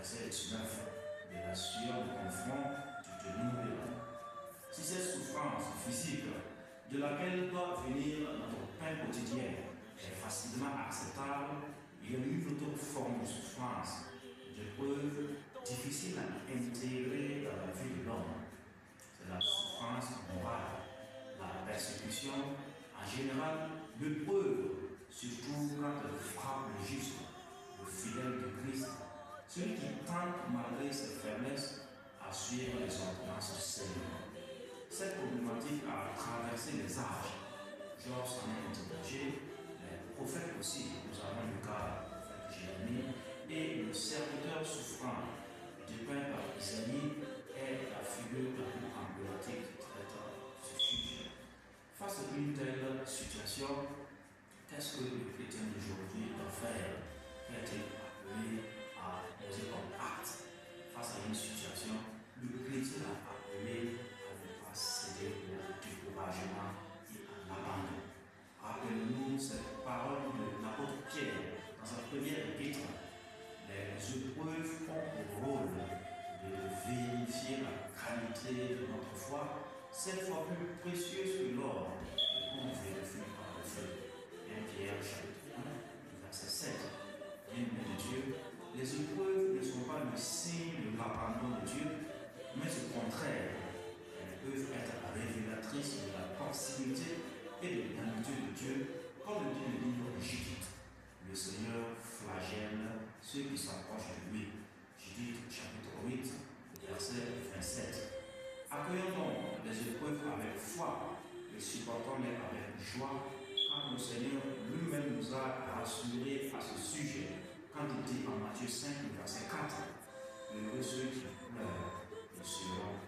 verset 19. De la sueur de ton front, tu te nourriras. Si cette souffrance physique de laquelle doit venir notre pain quotidien est facilement acceptable, il y a une autre forme de souffrance, d'épreuve difficile à intégrer dans la vie de l'homme. C'est la souffrance morale, la persécution, en général, l'épreuve, surtout quand elle frappe le juste, le fidèle de Christ, celui qui tente, malgré ses faiblesses, à suivre les ordonnances du Seigneur. Cette problématique a traversé les âges. Job s'en est interrogé, les prophètes aussi. Nous avons le cas du prophète Jérémie et le serviteur souffrant, dépeint par Isaïe, est la figure la plus emblématique qui traite ce sujet. Face à une telle situation, qu'est-ce que le chrétien d'aujourd'hui doit faire? Est-il appelé à poser comme acte face à une situation? Le chrétien est appelé à ne pas céder au découragement et à l'abandon. Rappelez-nous cette parole de l'apôtre Pierre dans sa première épître. Les épreuves ont pour rôle de vérifier la qualité de notre foi, cette fois plus précieuse que l'or, qu'on vérifie par le feu. 1 Pierre chapitre 1, verset 7. Bien-aimés de Dieu, les épreuves ne sont pas le signe de l'abandon de Dieu, mais au contraire, elles peuvent être révélatrices de la proximité et de l'amitié de Dieu, comme le dit le livre de Judith. Le Seigneur flagelle ceux qui s'approchent de lui. Judith chapitre 8, verset 27. Accueillons donc les épreuves avec foi et supportons-les avec joie, car le Seigneur lui-même nous a rassurés à ce sujet quand il dit en Matthieu 5, verset 4, heureux ceux qui pleurent, ils seront